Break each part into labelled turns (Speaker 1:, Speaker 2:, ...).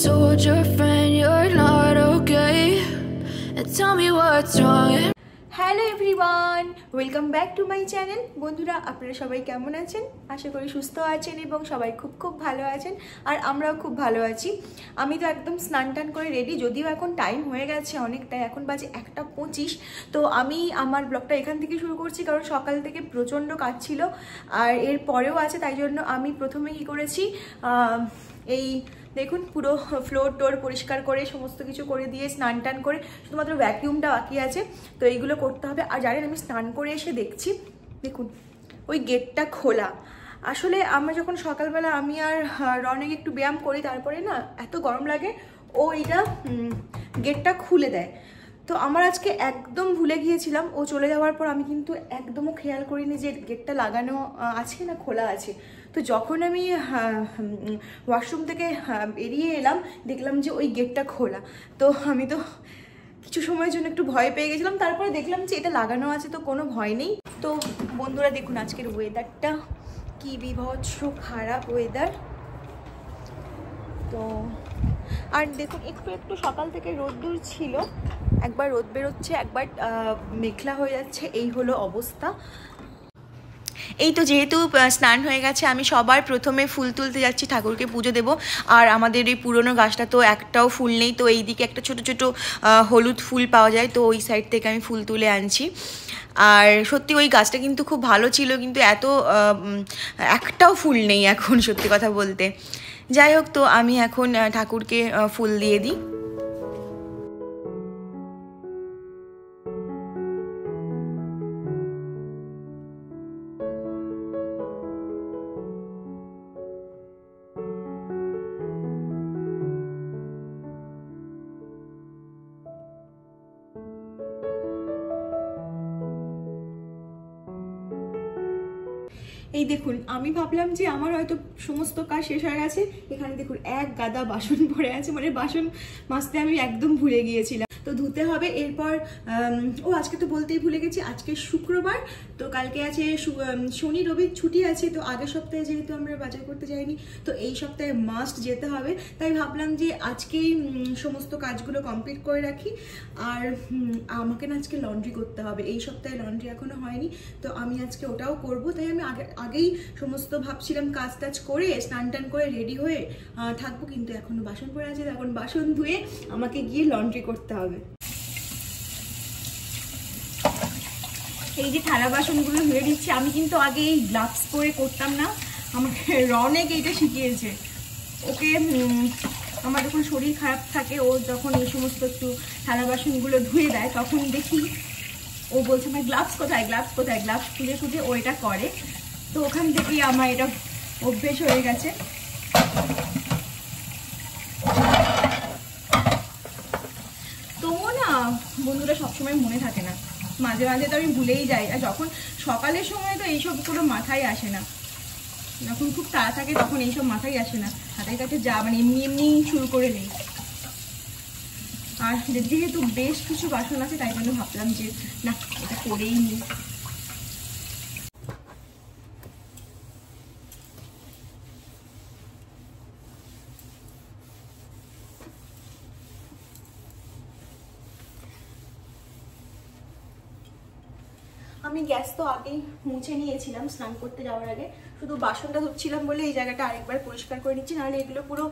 Speaker 1: told your friend you're not okay and tell me what's wrong.
Speaker 2: Hello everyone, welcome back to my channel. বন্ধুরা, আপনারা সবাই কেমন আছেন? আশা করি সুস্থ আছেন এবং সবাই খুব খুব ভালো আছেন, আর আমরাও খুব ভালো আছি। আমি তো একদম স্নান টান করে রেডি, যদিও এখন টাইম হয়ে গেছে অনেকটাই, এখন বাজে 1:25। তো আমি আমার ব্লগটা এখান থেকে শুরু করছি, কারণ সকাল থেকে প্রচণ্ড কাজ ছিল আর এর পরেও আছে। তাই জন্য আমি প্রথমে কি করেছি, এই দেখুন পুরো ফ্লোর টোর পরিষ্কার করে সমস্ত কিছু করে দিয়ে স্নান টান করে শুধুমাত্র ভ্যাকিউমটা বাকি আছে, তো এইগুলো করতে হবে। আর জানেন, আমি স্নান করে এসে দেখছি, দেখুন ওই গেটটা খোলা। আসলে আমরা যখন সকালবেলা আমি আর রনেক একটু ব্যায়াম করি, তারপরে না এত গরম লাগে, ও এইটা গেটটা খুলে দেয়। তো আমার আজকে একদম ভুলে গিয়েছিলাম, ও চলে যাওয়ার পর আমি কিন্তু একদমও খেয়াল করিনি যে গেটটা লাগানো আছে না খোলা আছে। তো যখন আমি ওয়াশরুম থেকে বেরিয়ে এলাম, দেখলাম যে ওই গেটটা খোলা। তো আমি তো কিছু সময়ের জন্য একটু ভয় পেয়ে গেছিলাম, তারপরে দেখলাম যে এটা লাগানো আছে, তো কোনো ভয় নেই। তো বন্ধুরা দেখুন, আজকের ওয়েদারটা কি বিভৎস খারাপ ওয়েদার। তো আর দেখুন, একটু একটু সকাল থেকে রোদ্দুর ছিল, একবার রোদ বেরোচ্ছে, একবার মেঘলা হয়ে যাচ্ছে, এই হলো অবস্থা। এই তো যেহেতু স্নান হয়ে গেছে, আমি সবার প্রথমে ফুল তুলতে যাচ্ছি, ঠাকুরকে পুজো দেব। আর আমাদের এই পুরনো গাছটা তো একটাও ফুল নেই, তো এই দিকে একটা ছোট ছোট হলুদ ফুল পাওয়া যায়, তো ওই সাইড থেকে আমি ফুল তুলে আনছি। আর সত্যি ওই গাছটা কিন্তু খুব ভালো ছিল, কিন্তু এত একটাও ফুল নেই এখন, সত্যি কথা বলতে। যাই হোক, তো আমি এখন ঠাকুরকে ফুল দিয়ে দিই। এই দেখুন, আমি ভাবলাম যে আমার হয়তো সমস্ত কাজ শেষ হয়ে গেছে। এখানে দেখুন এক গাদা বাসন পড়ে আছে, মানে বাসন মাজতে আমি একদম ভুলে গিয়েছিলাম, তো ধুতে হবে। এরপর আজকে তো বলতেই ভুলে গেছি, আজকে শুক্রবার, তো কালকে আছে শনি রবি ছুটি আছে। তো আগের সপ্তাহে যেহেতু আমরা বাজার করতে যাইনি, তো এই সপ্তাহে মাস্ট যেতে হবে। তাই ভাবলাম যে আজকেই সমস্ত কাজগুলো কমপ্লিট করে রাখি। আর আমাকে না আজকে লন্ড্রি করতে হবে, এই সপ্তাহে লন্ড্রি এখনো হয়নি, তো আমি আজকে ওটাও করব। তাই আমি আগেই সমস্ত ভাবছিলাম কাজ টাজ করে স্নান টান করে রেডি হয়ে থাকবো, কিন্তু এখনো বাসন পড়ে আছে, এখন বাসন ধুয়ে আমাকে গিয়ে লন্ড্রি করতে হবে। এই যে থালা বাসনগুলো ধুয়ে দিচ্ছি, আমি কিন্তু আগে এই গ্লাভস পরে করতাম না, আমাকে রনেক এইটা শিখিয়েছে। ওকে আমার যখন শরীর খারাপ থাকে, ও যখন এই সমস্ত একটু থালা বাসনগুলো ধুয়ে দেয়, তখন দেখি ও বলছে আমার গ্লাভস কোথায়, গ্লাভস কোথায়, গ্লাভস খুঁজে খুঁজে ও এটা করে। তো ওখান থেকেই আমার এটা অভ্যেস হয়ে গেছে। তবুও না বন্ধুরা, সবসময় মনে থাকে না, মাঝে মাঝে তো আমি ভুলেই যাই। আর যখন সকালের সময় তো এইসব কোনো মাথায় আসে না, যখন খুব তাড়া থাকে তখন এইসব মাথায় আসে না, হাতের কাছে যা মানে এমনি এমনি শুরু করে নেই। আর যেহেতু বেশ কিছু বাসন আছে, তাই জন্য ভাবলাম যে না, এটা করেই নিই। আমি গ্যাস তো আগেই মুছে নিয়েছিলাম স্নান করতে যাওয়ার আগে, শুধু বাসনটা ধুচ্ছিলাম বলে এই জায়গাটা আরেকবার পরিষ্কার করে নিচ্ছি, নাহলে এগুলো পুরো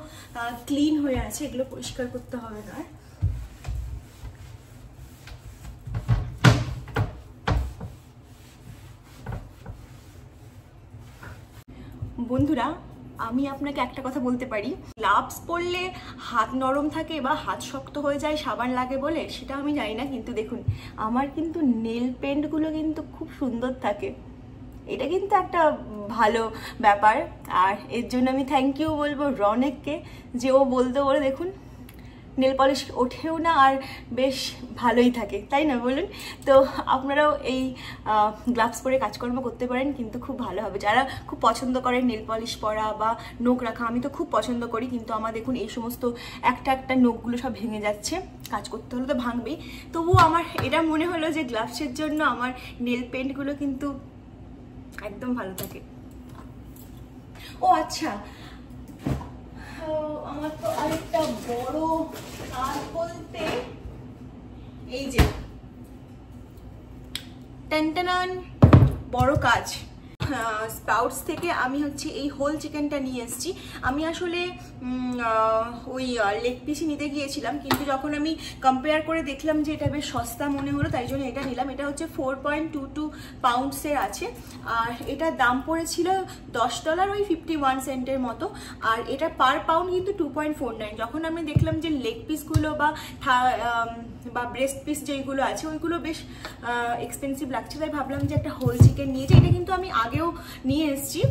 Speaker 2: ক্লিন হয়ে আছে, এগুলো পরিষ্কার করতে হবে না। বন্ধুরা, আমি আপনাকে একটা কথা বলতে পারি, গ্লাভস পরলে হাত নরম থাকে বা হাত শক্ত হয়ে যায় সাবান লাগে বলে, সেটা আমি জানি না, কিন্তু দেখুন আমার কিন্তু নেল পেন্টগুলো কিন্তু খুব সুন্দর থাকে, এটা কিন্তু একটা ভালো ব্যাপার। আর এর জন্য আমি থ্যাংক ইউ বলবো রনেককে, যে ও বলতে বলে দেখুন নেল পলিশ ওঠেও না আর বেশ ভালোই থাকে, তাই না বলুন? তো আপনারাও এই গ্লাভস পরে কাজকর্ম করতে পারেন, কিন্তু খুব ভালো হবে। যারা খুব পছন্দ করেন নেল পলিশ পরা বা নখ রাখা, আমি তো খুব পছন্দ করি, কিন্তু আমার দেখুন এই সমস্ত একটা একটা নখগুলো সব ভেঙে যাচ্ছে, কাজ করতে হলে তো ভাঙবেই। তবুও আমার এটা মনে হলো যে গ্লাভসের জন্য আমার নেল পেন্টগুলো কিন্তু একদম ভালো থাকে। ও আচ্ছা, আমার তো আরেকটা এই যে টানটানান বড় কাজ, স্প্রাউটস থেকে আমি হচ্ছে এই হোল চিকেনটা নিয়ে এসেছি। আমি আসলে ওই লেগ পিসই নিতে গিয়েছিলাম, কিন্তু যখন আমি কম্পেয়ার করে দেখলাম যে এটা বেশ সস্তা মনে হলো, তাই জন্য এটা নিলাম। এটা হচ্ছে 4.22 পাউন্ডসের আছে, আর এটার দাম পড়েছিল $10, ওই 51 সেন্টের মতো। আর এটা পার পাউন্ড কিন্তু 2.49। যখন আমি দেখলাম যে লেগ পিসগুলো বা ব্রেস্ট পিস যেগুলো আছে ওইগুলো বেশ এক্সপেন্সিভ লাগছে, তাই ভাবলাম যে একটা হোল চিকেন নিয়েছি। এটা কিন্তু আমি আগেও নিয়ে এসেছি,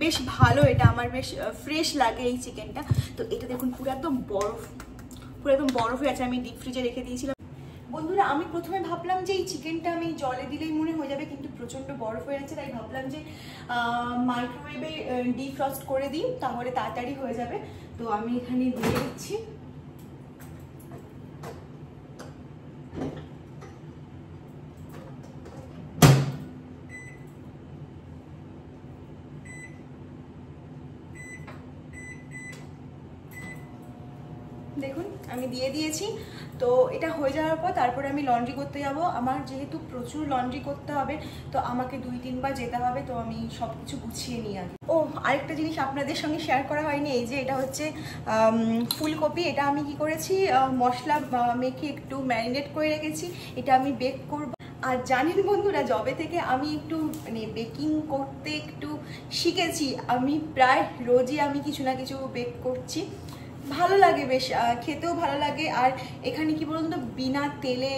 Speaker 2: বেশ ভালো, এটা আমার বেশ ফ্রেশ লাগে এই চিকেনটা। তো এটা দেখুন পুরো একদম বরফ হয়ে আছে, আমি ডিপ ফ্রিজে রেখে দিয়েছিলাম। বন্ধুরা, আমি প্রথমে ভাবলাম যে এই চিকেনটা আমি জলে দিলেই মনে হয়ে যাবে, কিন্তু প্রচণ্ড বরফ হয়ে যাচ্ছে, তাই ভাবলাম যে মাইক্রোওয়েভে ডিফ্রস্ট করে দিই, তাহলে তাড়াতাড়ি হয়ে যাবে। তো আমি এখানে দিয়ে দিচ্ছি। দেখুন আমি দিয়ে দিয়েছি। তো এটা হয়ে যাওয়ার পর তারপরে আমি লন্ড্রি করতে যাব। আমার যেহেতু প্রচুর লন্ড্রি করতে হবে, তো আমাকে 2-3 বার যেতে হবে, তো আমি সব কিছু গুছিয়ে নিই আগে। ও আরেকটা জিনিস আপনাদের সঙ্গে শেয়ার করা হয়নি, এই যে এটা হচ্ছে ফুলকপি। এটা আমি কি করেছি, মশলা মেখে একটু ম্যারিনেট করে রেখেছি, এটা আমি বেক করব। আর জানেন বন্ধুরা, যবে থেকে আমি একটু মানে বেকিং করতে একটু শিখেছি, আমি প্রায় রোজই আমি কিছু না কিছু বেক করছি। ভালো লাগে, বেশ খেতেও ভালো লাগে। আর এখানে কি বলুন তো, বিনা তেলে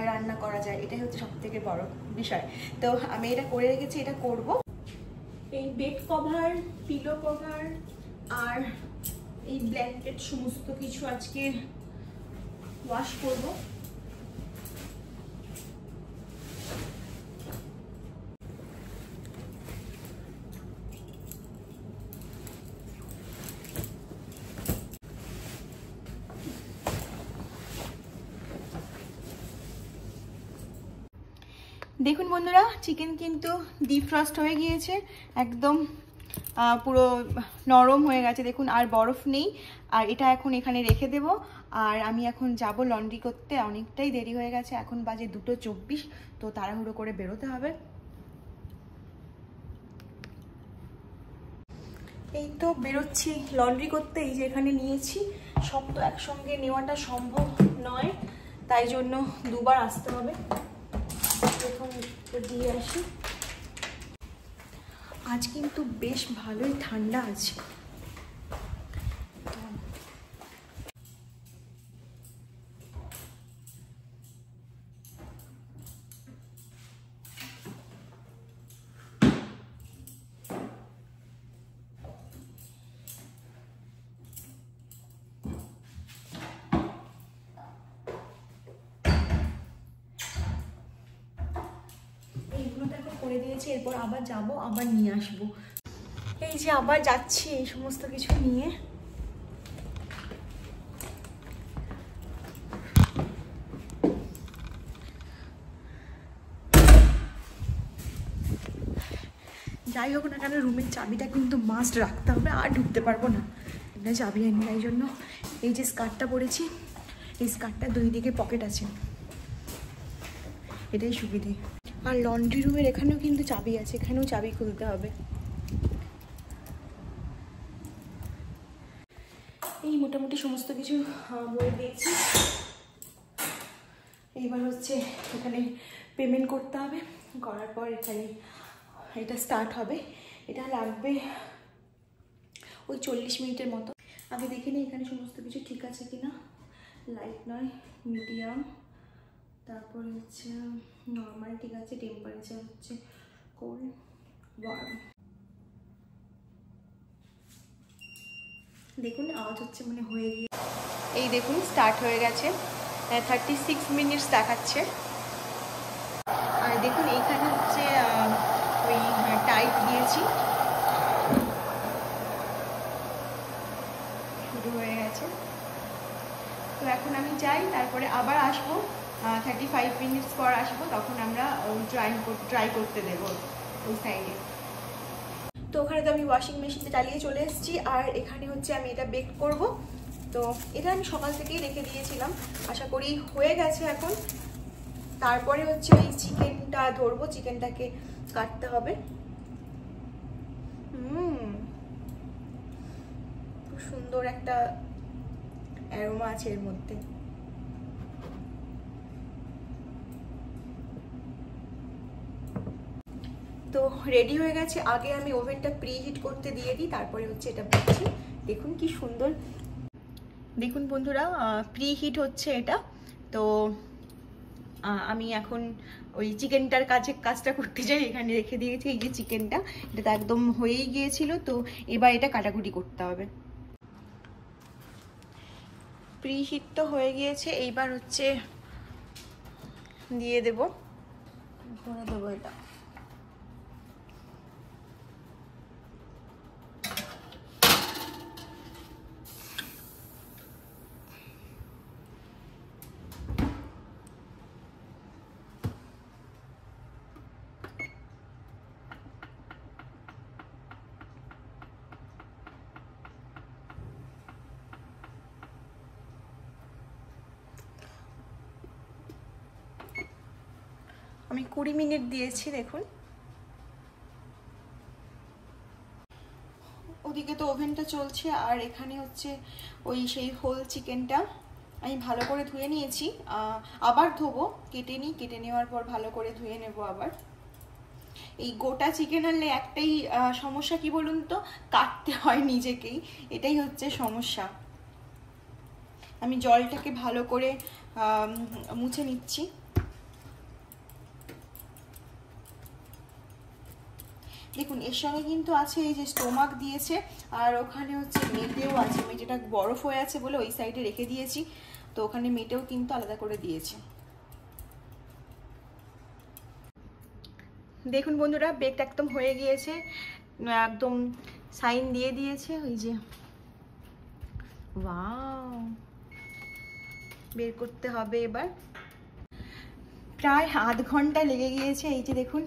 Speaker 2: রান্না করা যায়, এটাই হচ্ছে সবথেকে বড় বিষয়। তো আমি এটা করে রেখেছি, এটা করব। এই বেড কভার, পিলো কভার আর এই ব্ল্যাঙ্কেট সমস্ত কিছু আজকে ওয়াশ করব। দেখুন বন্ধুরা, চিকেন কিন্তু ডিফ্রস্ট হয়ে গিয়েছে, একদম পুরো নরম হয়ে গেছে দেখুন, আর বরফ নেই। আর এটা এখন এখানে রেখে দেব। আর আমি এখন যাব লন্ড্রি করতে, অনেকটাই দেরি হয়ে গেছে, এখন বাজে 2:24, তো তাড়াহুড়ো করে বেরোতে হবে। এই তো বেরোচ্ছি লন্ড্রি করতে। এই যে এখানে নিয়েছি, সব তো একসঙ্গে নেওয়াটা সম্ভব নয়, তাই জন্য দুবার আসতে হবে। এখন দিয়ে আসি। আজ কিন্তু বেশ ভালোই ঠান্ডা আছে। করে দিয়েছি, এরপর আবার যাব, আবার নিয়ে আসব। এই যে আবার যাচ্ছি এই সমস্ত কিছু নিয়ে। যাই হোক না কেন, রুমের চাবিটা কিন্তু মাস্ট রাখতে হবে, আর ঢুকতে পারবো না এটা চাবি আনি। তাই জন্য এই যে স্কার্টটা পরেছি, এই স্কার্টটা 2 দিকে পকেট আছে, এটাই সুবিধে। আর লন্ড্রি রুমের এখানেও কিন্তু চাবি আছে, এখানেও চাবি খুলতে হবে। এই মোটামুটি সমস্ত কিছু বলে দিয়েছি। এইবার হচ্ছে এখানে পেমেন্ট করতে হবে, করার পর এখানে এটা স্টার্ট হবে। এটা লাগবে ওই 40 মিনিটের মতো। আমি দেখে নিই এখানে সমস্ত কিছু ঠিক আছে কিনা। লাইট নয়, মিডিয়াম, তারপরে হচ্ছে নর্মাল ঠিক আছে, টেম্পারেচার হচ্ছে কোল্ড, ওয়ার্ম। দেখুন আওয়াজ হচ্ছে, মানে হয়ে গিয়ে এই দেখুন স্টার্ট হয়ে গেছে, 36 মিনিটস দেখাচ্ছে। আর দেখুন এইখানে হচ্ছে ওই টাইট দিয়েছি, শুরু হয়ে গেছে। তো এখন আমি যাই, তারপরে আবার আসবো, 35 মিনিটস পর আসবো, তখন আমরা ট্রাই করতে দেবো ওই সাইডে। তো ওখানে তো আমি ওয়াশিং মেশিনতে চালিয়ে চলে এসেছি, আর এখানে হচ্ছে আমি এটা বেক করব। তো এটা আমি সকাল থেকেই রেখে দিয়েছিলাম, আশা করি হয়ে গেছে এখন। তারপরে হচ্ছে এই চিকেনটা ধরবো, চিকেনটাকে কাটতে হবে। খুব সুন্দর একটা অ্যারোমা আছে এর মধ্যে। তো রেডি হয়ে গেছে। আগে আমি ওভেনটা প্রিহিট করতে দিয়ে দিই, তারপরে হচ্ছে এটা ভাজছি। দেখুন কি সুন্দর, দেখুন বন্ধুরা প্রিহিট হচ্ছে এটা। তো আমি এখন ওই চিকেনটার কাজটা করতে যাই। এখানে রেখে দিয়েছি এই যে চিকেনটা, এটা তো একদম হয়েই গিয়েছিল। তো এবার এটা কাটাকুটি করতে হবে। প্রিহিট তো হয়ে গিয়েছে, এইবার হচ্ছে দিয়ে দেবো, ভরে দেবো এটা। আমি 20 মিনিট দিয়েছি, দেখুন। ওদিকে তো ওভেনটা চলছে, আর এখানে হচ্ছে ওই সেই হোল চিকেনটা আমি ভালো করে ধুয়ে নিয়েছি। আবার ধোবো, কেটে নিই, কেটে নেওয়ার পর ভালো করে ধুয়ে নেব আবার। এই গোটা চিকেন আনলে একটাই সমস্যা কি বলুন তো, কাটতে হয় নিজেকেই, এটাই হচ্ছে সমস্যা। আমি জলটাকে ভালো করে মুছে নিচ্ছি। দেখুন এর সঙ্গে কিন্তু আছে এই যে স্টোমাক দিয়েছে, আর ওখানে হচ্ছে মেটেও আছে। মেটেটা বরফ হয়ে আছে বলে ওই সাইডে রেখে দিয়েছি, তো ওখানে মেটেও কিন্তু আলাদা করে দিয়েছে। দেখুন বন্ধুরা বেকটা একদম হয়ে গিয়েছে, একদম সাইন দিয়ে দিয়েছে ওই যে। ওয়াও, বের করতে হবে এবার। প্রায় আধ ঘন্টা লেগে গিয়েছে। এই যে দেখুন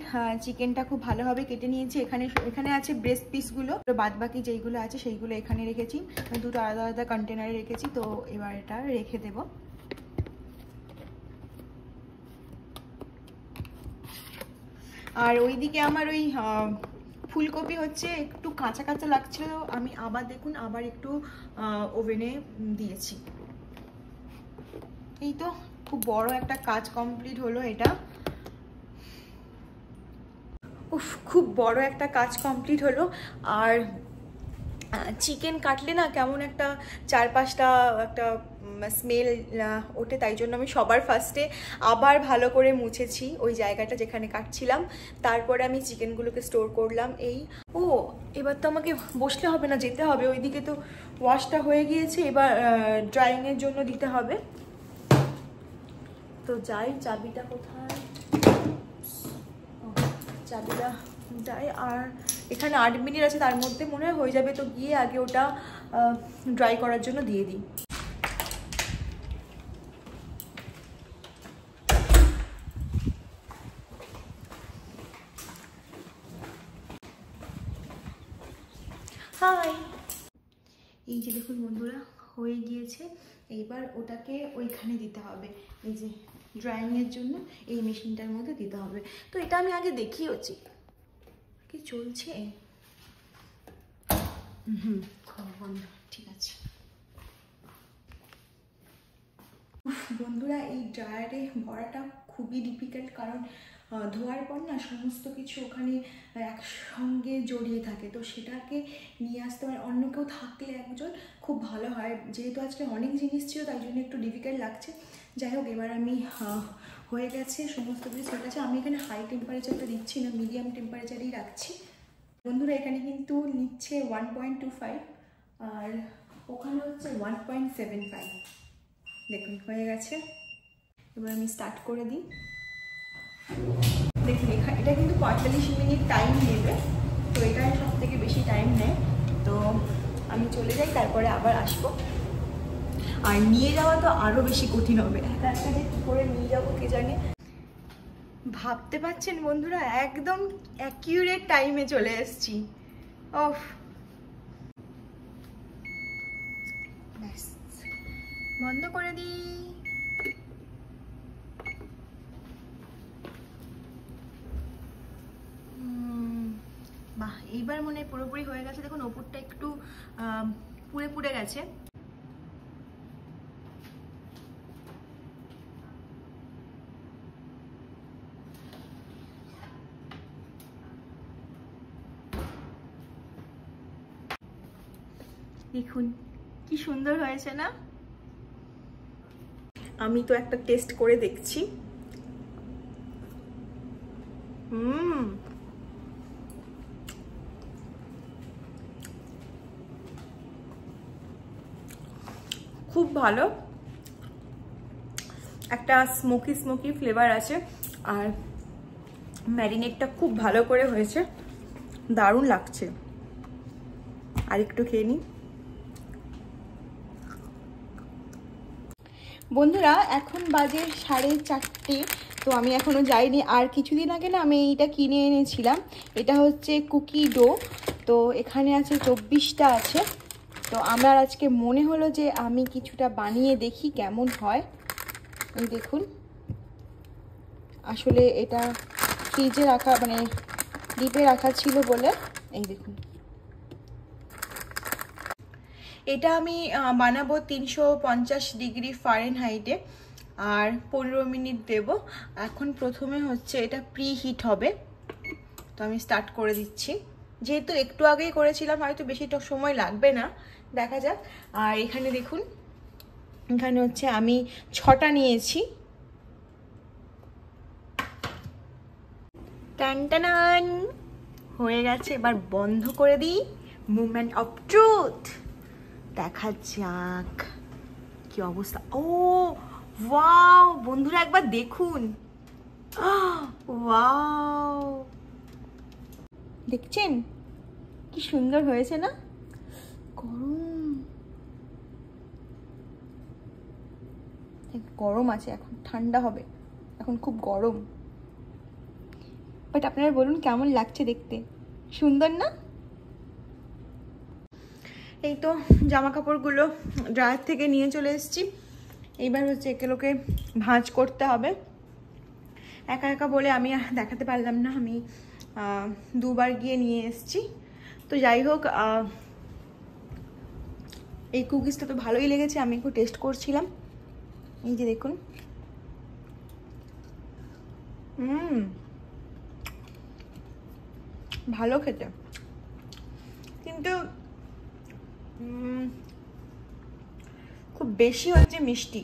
Speaker 2: চিকেনটা খুব ভালোভাবে কেটে নিয়েছি। এখানে আছে ব্রেস্ট পিসগুলো, বাদ বাকি যেইগুলো আছে সেইগুলো এখানে রেখেছি। দুটো আলাদা আলাদা কন্টেনারে রেখেছি। তো এবার এটা রেখে দেব। আর ওইদিকে আমার ওই ফুলকপি হচ্ছে একটু কাঁচা কাঁচা লাগছিল, আমি আবার দেখুন আবার একটু ওভেনে দিয়েছি। এই তো খুব বড় একটা কাজ কমপ্লিট হলো এটা। উফ, খুব বড় একটা কাজ কমপ্লিট হলো। আর চিকেন কাটলে না কেমন একটা চারপাশটা একটা স্মেল ওঠে, তাই জন্য আমি সবার ফার্স্টে আবার ভালো করে মুছেছি ওই জায়গাটা যেখানে কাটছিলাম। তারপরে আমি চিকেনগুলোকে স্টোর করলাম। এবার তো আমাকে বসলে হবে না, যেতে হবে। ওইদিকে তো ওয়াশটা হয়ে গিয়েছে, এবার ড্রাইংয়ের জন্য দিতে হবে। তো যাই, চাবিটা কোথায়, চাবিটা যাই। আর এখানে 8 মিনিট আছে, তার মধ্যে মনে হয় হয়ে যাবে। তো গিয়ে আগে ওটা ড্রাই করার জন্য দিয়ে দিই। হাই, এই যে দেখুন বন্ধুরা হয়ে গিয়েছে। এইবার ওটাকে ওইখানে দিতে হবে, এই যে ড্রাইংয়ের জন্য এই মেশিনটার মধ্যে দিতে হবে। তো এটা আমি আগে দেখিয়েছি কি চলছে। ঠিক আছে বন্ধুরা, এই ড্রায়ারে ভরাটা খুবই ডিফিকাল্ট, কারণ ধোয়ার পর না সমস্ত কিছু ওখানে একসঙ্গে জড়িয়ে থাকে। তো সেটাকে নিয়ে আসতে হয়, অন্য কেউ থাকলে একজন খুব ভালো হয়। যেহেতু আজকে অনেক জিনিস ছিল তাই জন্য একটু ডিফিকাল্ট লাগছে। যাই হোক, এবার আমি হয়ে গেছে সমস্ত কিছু হয়ে গেছে। আমি এখানে হাই টেম্পারেচারটা দিচ্ছি না, মিডিয়াম টেম্পারেচারেই রাখছি। বন্ধুরা এখানে কিন্তু নিচ্ছে 1.25, আর ওখানে হচ্ছে 1.75। দেখুন হয়ে গেছে। এবার আমি স্টার্ট করে দিই। দেখুন এটা কিন্তু 45 মিনিট টাইম নেবে, তো এটাই সব থেকে বেশি টাইম নেয়। তো আমি চলে যাই, তারপরে আবার আসবো। আর নিয়ে যাওয়া তো আরও বেশি কঠিন হবে, একা একা যে কী করে নিয়ে যাবো কে জানে। ভাবতে পারছেন বন্ধুরা, একদম অ্যাকিউরেট টাইমে চলে এসেছি। ব্যাস বন্ধ করে দিই। বাহ, এইবার মনে হয় পুরোপুরি হয়ে গেছে। দেখুন ওপরটা একটু পুড়ে পুড়ে গেছে। দেখুন কি সুন্দর হয়েছে না? আমি তো একটা টেস্ট করে দেখছি। খুব ভালো, একটা স্মোকি স্মোকি ফ্লেভার আছে, আর ম্যারিনেটটা খুব ভালো করে হয়েছে, দারুণ লাগছে। আর একটু খেয়ে নিই। বন্ধুরা এখন বাজে 4:30, তো আমি এখনো যাইনি। আর কিছুদিন আগে না আমি এইটা কিনে এনেছিলাম, এটা হচ্ছে কুকি ডো। তো এখানে আছে 24টা আছে। তো আমার আজকে মনে হলো যে আমি কিছুটা বানিয়ে দেখি কেমন হয়। এই দেখুন, আসলে এটা ফ্রিজে রাখা মানে ডিপে রাখা ছিল বলে, এই দেখুন এটা আমি বানাবো 350 ডিগ্রি ফারেনহাইটে, আর 15 মিনিট দেব। এখন প্রথমে হচ্ছে এটা প্রি হিট হবে, তো আমি স্টার্ট করে দিচ্ছি। যেহেতু একটু আগেই করেছিলাম, হয়তো বেশিটা সময় লাগবে না, দেখা যাক। আর এখানে দেখুন, এখানে হচ্ছে আমি 6টা নিয়েছি। টানটানান হয়ে গেছে, এবার বন্ধ করে দিই। মুভমেন্ট অফ ট্রুথ, দেখা যাক কি অবস্থা। ও ওয়াও বন্ধুরা, একবার দেখুন। ওয়াও, দেখছেন কি সুন্দর হয়েছে না? গরম গরম আছে, এখন ঠান্ডা হবে, এখন খুব গরম। বাট আপনারা বলুন কেমন লাগছে দেখতে, সুন্দর না? এই তো জামা কাপড়গুলো ড্রায়ার থেকে নিয়ে চলে এসেছি। এইবার হচ্ছে এগুলোকে ভাঁজ করতে হবে। একা একা বলে আমি দেখাতে পারলাম না, আমি দুবার গিয়ে নিয়ে এসেছি। তো যাই হোক, এই কুকিজটা তো ভালোই লেগেছে, আমি একটু টেস্ট করছিলাম। এই যে দেখুন, ভালো খেতে, কিন্তু খুব বেশি হচ্ছে মিষ্টি,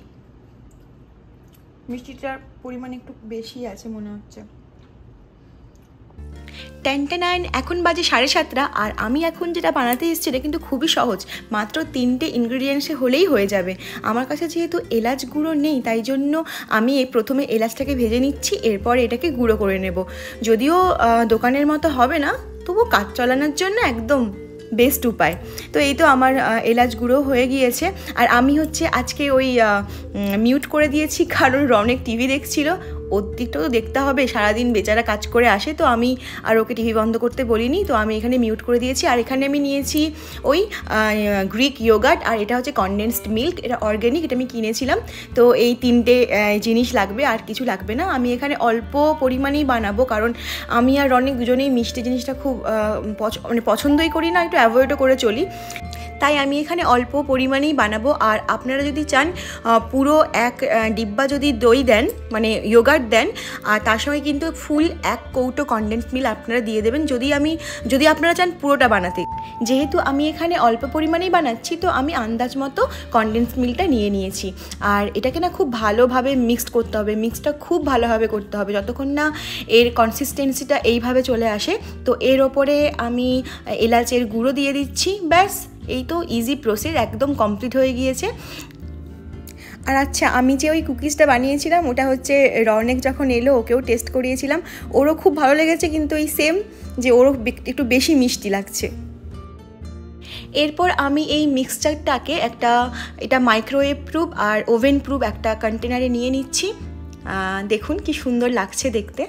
Speaker 2: মিষ্টিটার পরিমাণ একটু বেশি আছে মনে হচ্ছে। 10:09, এখন বাজে 7:30, আর আমি এখন যেটা বানাতে এসেছি এটা কিন্তু খুবই সহজ, মাত্র 3টে ইনগ্রিডিয়েন্টসে হলেই হয়ে যাবে। আমার কাছে যেহেতু এলাচ গুঁড়ো নেই, তাই জন্য আমি প্রথমে এলাচটাকে ভেজে নিচ্ছি, এরপর এটাকে গুঁড়ো করে নেব। যদিও দোকানের মতো হবে না, তবু কাজ চালানোর জন্য একদম বেস্ট উপায়। তো এই তো আমার এলাচ গুঁড়ো হয়ে গিয়েছে। আর আমি হচ্ছে আজকে ওই মিউট করে দিয়েছি, কারণ রনেক টিভি দেখছিল। ওর দিকটাও তো দেখতে হবে, সারাদিন বেচারা কাজ করে আসে, তো আমি আর ওকে টিভি বন্ধ করতে বলিনি, তো আমি এখানে মিউট করে দিয়েছি। আর এখানে আমি নিয়েছি ওই গ্রিক ইয়োগার্ট, আর এটা হচ্ছে কনডেন্সড মিল্ক, এটা অর্গ্যানিক, এটা আমি কিনেছিলাম। তো এই 3টে জিনিস লাগবে, আর কিছু লাগবে না। আমি এখানে অল্প পরিমাণেই বানাবো, কারণ আমি আর রনিক দুজনেই মিষ্টি জিনিসটা খুব মানে পছন্দই করি না, একটু অ্যাভয়েডও করে চলি, তাই আমি এখানে অল্প পরিমাণেই বানাবো। আর আপনারা যদি চান পুরো এক ডিব্বা যদি দই দেন, মানে ইয়োগার্ট দেন, আর তার সঙ্গে কিন্তু ফুল 1 কৌটো কনডেন্স মিল্ক আপনারা দিয়ে দেবেন, যদি আপনারা চান পুরোটা বানাতে। যেহেতু আমি এখানে অল্প পরিমাণেই বানাচ্ছি, তো আমি আন্দাজ মতো কনডেন্স মিল্কটা নিয়ে নিয়েছি। আর এটাকে না খুব ভালোভাবে মিক্সড করতে হবে, মিক্সটা খুব ভালোভাবে করতে হবে, যতক্ষণ না এর কনসিস্টেন্সিটা এইভাবে চলে আসে। তো এর ওপরে আমি এলাচের গুঁড়ো দিয়ে দিচ্ছি, ব্যাস এই তো ইজি প্রসেস, একদম কমপ্লিট হয়ে গিয়েছে। আর আচ্ছা, আমি যে ওই কুকিজটা বানিয়েছিলাম, ওটা হচ্ছে রনেক যখন এলো ওকেও টেস্ট করিয়েছিলাম, ওরও খুব ভালো লেগেছে, কিন্তু এই সেম যে ওরও একটু বেশি মিষ্টি লাগছে। এরপর আমি এই মিক্সচারটাকে এটা মাইক্রোওয়েভ প্রুফ আর ওভেন প্রুফ একটা কন্টেনারে নিয়ে নিচ্ছি। দেখুন কি সুন্দর লাগছে দেখতে।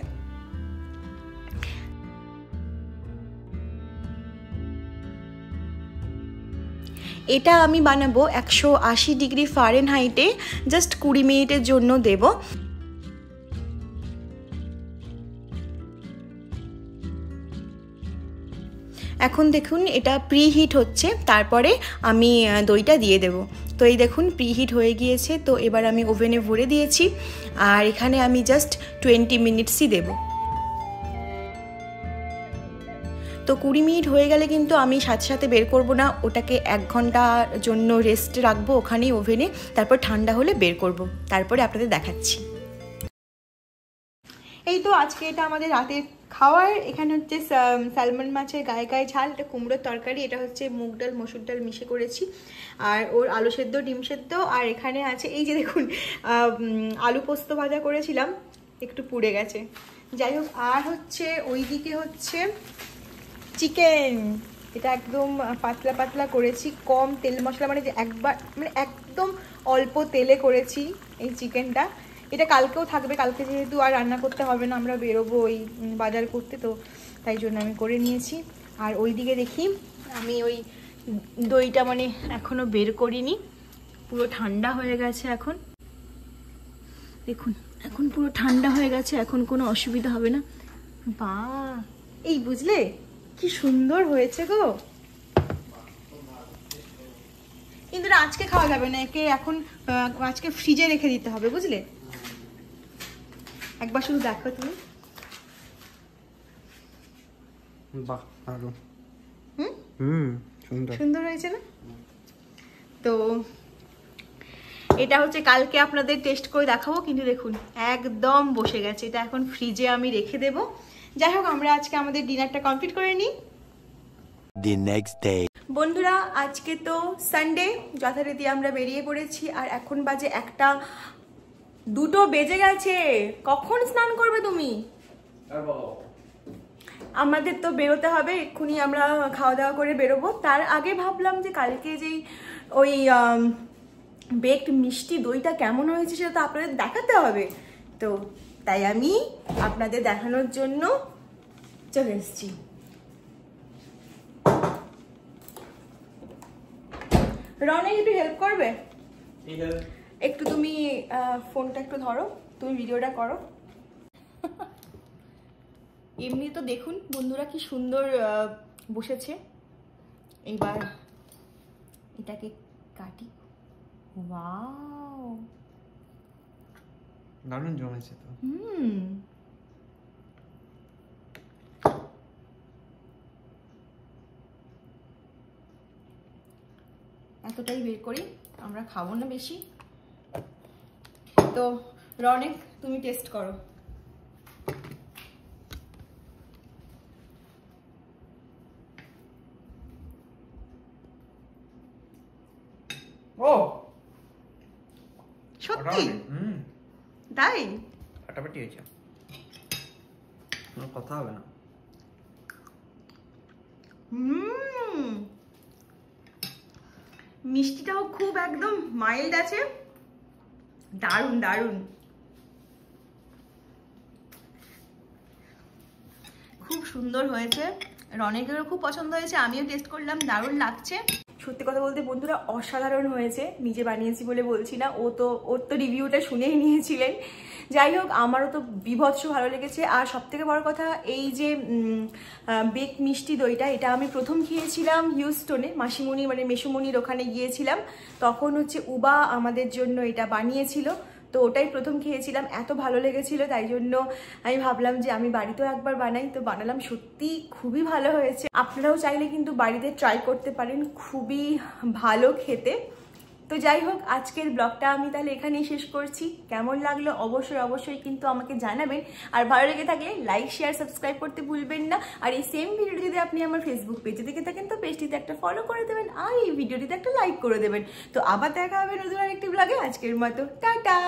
Speaker 2: এটা আমি বানাবো 180 ডিগ্রি ফারেনহাইটে জাস্ট 20 মিনিটের জন্য দেব। এখন দেখুন এটা প্রিহিট হচ্ছে, তারপরে আমি দইটা দিয়ে দেব। তো এই দেখুন প্রিহিট হয়ে গিয়েছে, তো এবার আমি ওভেনে ভরে দিয়েছি আর এখানে আমি জাস্ট 20 মিনিটসই দেব। তো 20 মিনিট হয়ে গেলে কিন্তু আমি সাথে সাথে বের করব না, ওটাকে 1 ঘন্টার জন্য রেস্ট রাখবো ওখানেই ওভেনে, তারপর ঠান্ডা হলে বের করব, তারপরে আপনাদের দেখাচ্ছি। এই তো আজকে এটা আমাদের রাতের খাওয়ার। এখানে হচ্ছে স্যালমন মাছের গায়ে গায়ে ঝাল, এটা কুমড়োর তরকারি, এটা হচ্ছে মুগ ডাল মসুর ডাল মিশে করেছি, আর ওর আলু সেদ্ধ ডিম সেদ্ধ, আর এখানে আছে এই যে দেখুন আলু পোস্ত ভাজা করেছিলাম, একটু পুড়ে গেছে, যাই হোক। আর হচ্ছে ওইদিকে হচ্ছে চিকেন, এটা একদম পাতলা পাতলা করেছি, কম তেল মশলা, মানে যে একদম অল্প তেলে করেছি এই চিকেনটা। এটা কালকেও থাকবে, কালকে যেহেতু আর রান্না করতে হবে না, আমরা বেরোবো ওই বাজার করতে, তো তাই জন্য আমি করে নিয়েছি। আর ওইদিকে দেখি আমি ওই দইটা মানে এখনও বের করিনি, পুরো ঠান্ডা হয়ে গেছে এখন, দেখুন এখন পুরো ঠান্ডা হয়ে গেছে, এখন কোনো অসুবিধা হবে না। বাহ, এই বুঝলে কি সুন্দর হয়েছে গো, কিন্তু আজকে খাওয়া যাবে না, একে এখন আজকে ফ্রিজে রেখে দিতে হবে, বুঝলে। একবার শুধু দেখো তুমি,
Speaker 3: বাহ আরো
Speaker 2: সুন্দর হয়েছে না? তো এটা হচ্ছে কালকে আপনাদের টেস্ট করে দেখাবো, কিন্তু দেখুন একদম বসে গেছে, এটা এখন ফ্রিজে আমি রেখে দেব। যাই হোক, আমরা আজকে আমাদের ডিনারটা কমপ্লিট করে নিই।
Speaker 4: The next day.
Speaker 2: বন্ধুরা আজকে তো সানডে, যথারীতি আমরা বেরিয়ে পড়েছি, আর এখন বাজে 1:02 বেজে গেছে। কখন স্নান করবে তুমি? আমাদের তো বেরোতে হবে এক্ষুনি, আমরা খাওয়া দাওয়া করে বেরোবো। তার আগে ভাবলাম যে কালকে যেই ওই বেকড মিষ্টি দইটা কেমন হয়েছে সেটা তো আপনাদের দেখাতে হবে, তো তাই আমি আপনাদের দেখানোর জন্য চলে এসেছি। রনেক একটু হেল্প করবে? একটু তুমি ফোনটা একটু ধরো, তুমি ভিডিওটা করো। এমনি তো দেখুন বন্ধুরা কি সুন্দর বসেছে, এইবার এটাকে কাটি। ওয়াও,
Speaker 3: দারুণ জমেছে তো।
Speaker 2: এতটাই বের করি, আমরা খাবো না বেশি। তো রনেক তুমি টেস্ট করো।
Speaker 3: ও
Speaker 2: সত্যি তাই?
Speaker 3: ফাটাফাটি হয়েছে, কোনো কথা হবে না।
Speaker 2: মিষ্টিটাও খুব একদম মাইল্ড আছে, দারুণ দারুণ, খুব সুন্দর হয়েছে। রনেকেরও খুব পছন্দ হয়েছে, আমিও টেস্ট করলাম, দারুণ লাগছে। সত্যি কথা বলতে বন্ধুরা অসাধারণ হয়েছে, নিজে বানিয়েছি বলে বলছি না, ওর তো রিভিউটা শুনেই নিয়েছিলেন। যাই হোক, আমারও তো বিভৎস ভালো লেগেছে। আর সবথেকে বড় কথা, এই যে বেক মিষ্টি দইটা, এটা আমি প্রথম খেয়েছিলাম হিউস্টনে, মাসিমণি মানে মেসুমণির ওখানে গিয়েছিলাম, তখন হচ্ছে উবা আমাদের জন্য এটা বানিয়েছিল, তো ওটাই প্রথম খেয়েছিলাম, এত ভালো লেগেছিল, তাই জন্য আমি ভাবলাম যে আমি বাড়িতেও একবার বানাই, তো বানালাম, সত্যি খুবই ভালো হয়েছে। আপনারাও চাইলে কিন্তু বাড়িতে ট্রাই করতে পারেন, খুবই ভালো খেতে। তো যাই হোক, আজকের ব্লগটা আমি তাহলে এখানেই শেষ করছি। কেমন লাগলো অবশ্যই অবশ্যই কিন্তু আমাকে জানাবেন, আর ভালো লেগে থাকলে লাইক শেয়ার সাবস্ক্রাইব করতে ভুলবেন না। আর এই সেম ভিডিওটি যদি আপনি আমার ফেসবুক পেজে দেখে থাকেন তো পেজটিতে একটা ফলো করে দেবেন, আর এই ভিডিওটিতে একটা লাইক করে দেবেন। তো আবার দেখা হবে নতুন আরেকটি ব্লগে, আজকের মতো টাটা।